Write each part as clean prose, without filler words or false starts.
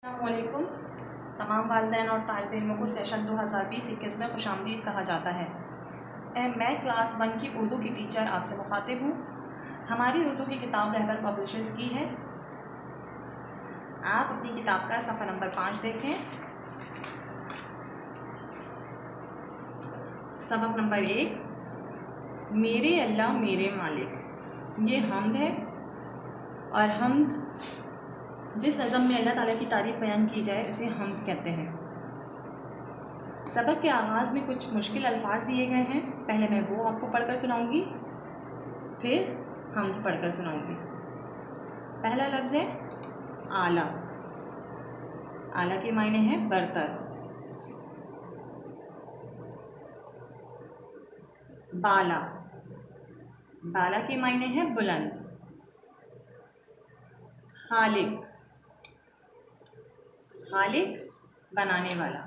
अस्सलामुअलैकुम। तमाम वालिदैन और तालिब इल्मों को सेशन 2020-21 में खुशामदीद कहा जाता है। मैं क्लास 1 की उर्दू की टीचर आपसे मुखातिब हूँ। हमारी उर्दू की किताब रहबर पब्लिशर्स की है। आप अपनी किताब का सफ़ा नंबर 5 देखें। सबक नंबर 1, मेरे अल्लाह मेरे मालिक। ये हम्द है और हम्द जिस नज़म में अल्लाह ताला की तारीफ़ बयान की जाए उसे हम्द कहते हैं। सबक के आगाज़ में कुछ मुश्किल अल्फाज दिए गए हैं। पहले मैं वो आपको पढ़कर सुनाऊंगी, फिर हम्द पढ़कर सुनाऊंगी। पहला लफ्ज़ है आला। आला के मायने हैं बरतर। बाला। बाला के मायने हैं बुलंद। खालिक। खालिक बनाने वाला।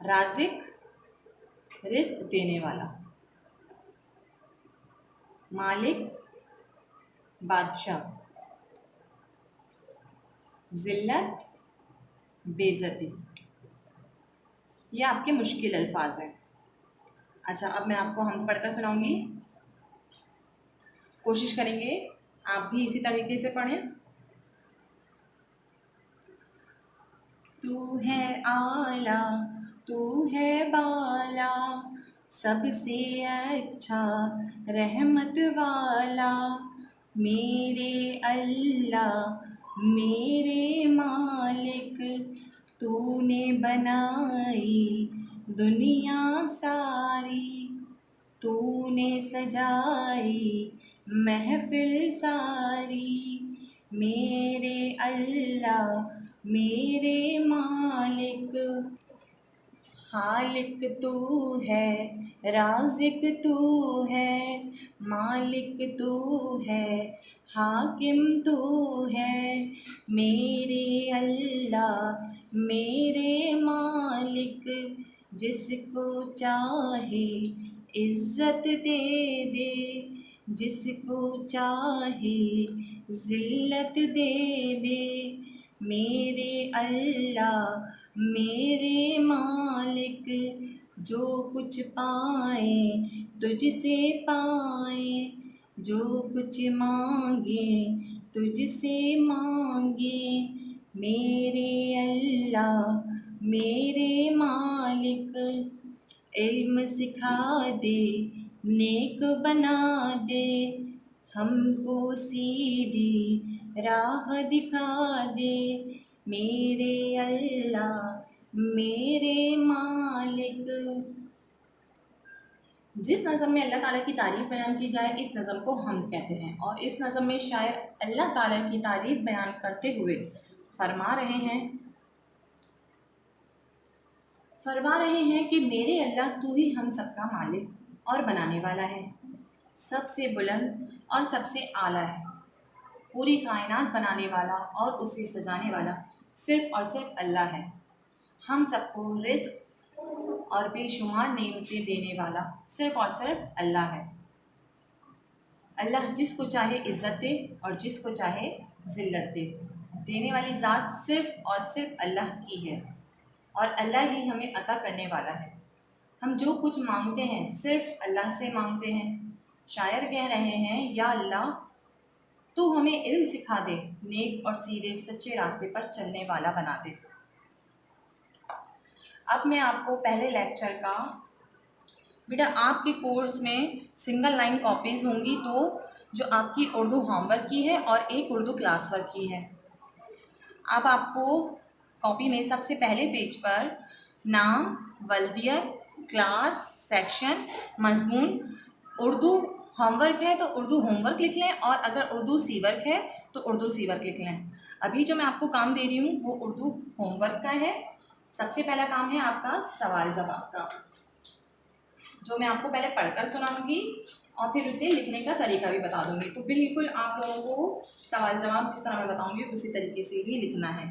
राज़िक रिज़्क़ देने वाला। मालिक बादशाह। ज़िल्लत बेइज्जती। ये आपके मुश्किल अल्फाज हैं। अच्छा, अब मैं आपको हम पढ़कर सुनाऊंगी। कोशिश करेंगे आप भी इसी तरीके से पढ़ें। तू है आला, तू है बाला, सबसे अच्छा रहमत वाला। मेरे अल्लाह मेरे मालिक, तूने बनाई दुनिया सारी, तूने सजाई महफिल सारी। मेरे अल्लाह मेरे मालिक, खालिक तू है, राज़िक तू है, मालिक तू है, हाकिम तू है। मेरे अल्लाह मेरे मालिक, जिसको चाहे इज़्ज़त दे दे, जिसको चाहे ज़िल्लत दे दे। मेरे अल्लाह मेरे मालिक, जो कुछ पाए तुझसे पाए, जो कुछ मांगे तुझसे मांगे। मेरे अल्लाह मेरे मालिक, इल्म सिखा दे नेक बना दे, हमको सीधी राह दिखा दे। मेरे अल्लाह मेरे मालिक। जिस नज़म में अल्लाह ताला की तारीफ़ बयान की जाए इस नज़म को हम्द कहते हैं। और इस नज़म में शायर अल्लाह ताला की तारीफ़ बयान करते हुए फरमा रहे हैं कि मेरे अल्लाह तू ही हम सबका मालिक और बनाने वाला है, सबसे बुलंद और सबसे आला है। पूरी कायनात बनाने वाला और उसे सजाने वाला सिर्फ़ और सिर्फ अल्लाह है। हम सबको रिज़्क़ और बेशुमार नेमतें देने वाला सिर्फ़ और सिर्फ अल्लाह है। अल्लाह जिसको चाहे इज़्ज़त दे और जिसको चाहे ज़िल्लत दे। देने वाली ज़ात सिर्फ़ और सिर्फ अल्लाह की है और अल्लाह ही हमें अता करने वाला है। हम जो कुछ मांगते हैं सिर्फ़ अल्लाह से मांगते हैं। शायर कह रहे हैं, या अल्लाह तू हमें इल्म सिखा दे, नेक और सीधे सच्चे रास्ते पर चलने वाला बना दे। अब मैं आपको पहले लेक्चर का, बेटा आपके कोर्स में सिंगल लाइन कॉपीज़ होंगी, तो जो आपकी उर्दू होमवर्क की है और एक उर्दू क्लास वर्क की है। अब आपको कॉपी में सबसे पहले पेज पर नाम, वल्दियत, क्लास, सेक्शन, मजमून, उर्दू होमवर्क है तो उर्दू होमवर्क लिख लें और अगर उर्दू सी वर्क है तो उर्दू सी वर्क लिख लें। अभी जो मैं आपको काम दे रही हूँ वो उर्दू होमवर्क का है। सबसे पहला काम है आपका सवाल जवाब का, जो मैं आपको पहले पढ़कर सुनाऊंगी और फिर उसे लिखने का तरीका भी बता दूंगी। तो बिल्कुल आप लोगों को सवाल जवाब जिस तरह मैं बताऊंगी उसी तरीके से ही लिखना है।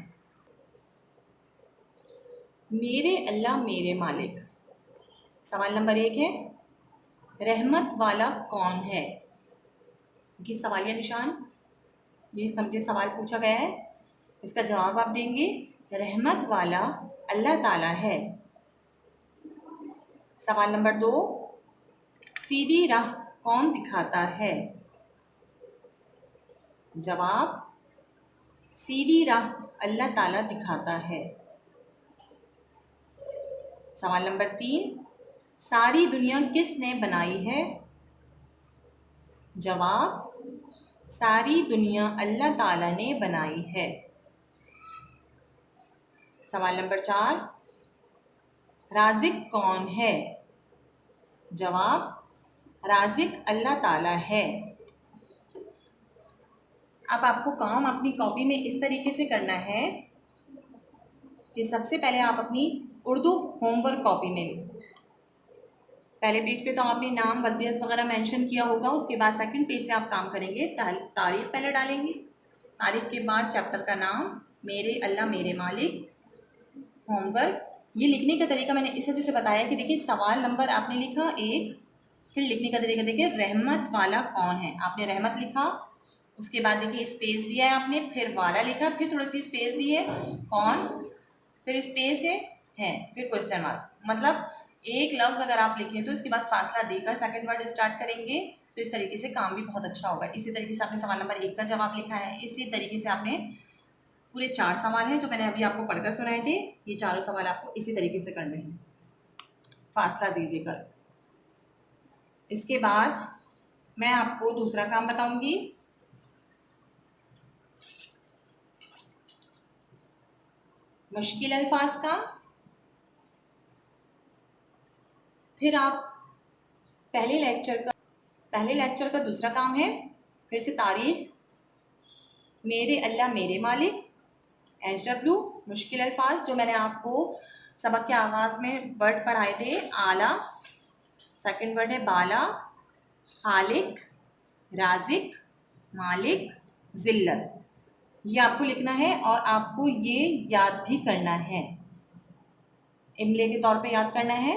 मेरे अल्लाह मेरे मालिक। सवाल नंबर 1 है, रहमत वाला कौन है? ये सवालिया निशान, ये समझे सवाल पूछा गया है। इसका जवाब आप देंगे रहमत वाला अल्लाह ताला है। सवाल नंबर 2, सीधी राह कौन दिखाता है? जवाब सीधी राह अल्लाह ताला दिखाता है। सवाल नंबर 3, सारी दुनिया किसने बनाई है? जवाब सारी दुनिया अल्लाह ताला ने बनाई है। सवाल नंबर 4, राज़िक कौन है? जवाब राज़िक अल्लाह ताला है। अब आपको काम अपनी कॉपी में इस तरीके से करना है कि सबसे पहले आप अपनी उर्दू होमवर्क कॉपी में पहले पेज पे तो आपने नाम वल्दियत वगैरह मेंशन किया होगा, उसके बाद सेकंड पेज से आप काम करेंगे। तारीख पहले डालेंगे, तारीख के बाद चैप्टर का नाम मेरे अल्लाह मेरे मालिक, होमवर्क। ये लिखने का तरीका मैंने इस वजह से बताया कि देखिए सवाल नंबर आपने लिखा 1, फिर लिखने का तरीका देखिए रहमत वाला कौन है, आपने रहमत लिखा, उसके बाद देखिए स्पेस दिया है आपने, फिर वाला लिखा, फिर थोड़ी सी स्पेस दी है कौन, फिर स्पेस है, फिर क्वेश्चन मार्क। मतलब एक लफ्ज़ अगर आप लिखें तो इसके बाद फासला देकर सेकंड वर्ड स्टार्ट करेंगे तो इस तरीके से काम भी बहुत अच्छा होगा। इसी तरीके से आपने सवाल नंबर 1 का जवाब लिखा है, इसी तरीके से आपने पूरे 4 सवाल हैं जो मैंने अभी आपको पढ़कर सुनाए थे, ये चारों सवाल आपको इसी तरीके से करने हैं फासला दे देकर। इसके बाद मैं आपको दूसरा काम बताऊंगी। मुश्किल अल्फाज का, फिर आप पहले लेक्चर का दूसरा काम है फिर से तारीख, मेरे अल्लाह मेरे मालिक, HW, मुश्किल अल्फाज जो मैंने आपको सबक के आगाज़ में वर्ड पढ़ाए थे, आला, सेकंड वर्ड है बाला, खालिक, राजिक, मालिक, जिल्लत। ये आपको लिखना है और आपको ये याद भी करना है, इमले के तौर पे याद करना है।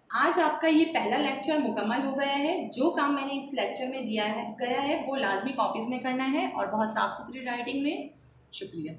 आज आपका ये पहला लेक्चर मुकम्मल हो गया है। जो काम मैंने इस लेक्चर में दिया है गया है वो लाजमी कॉपीज़ में करना है और बहुत साफ़ सुथरी राइटिंग में। शुक्रिया।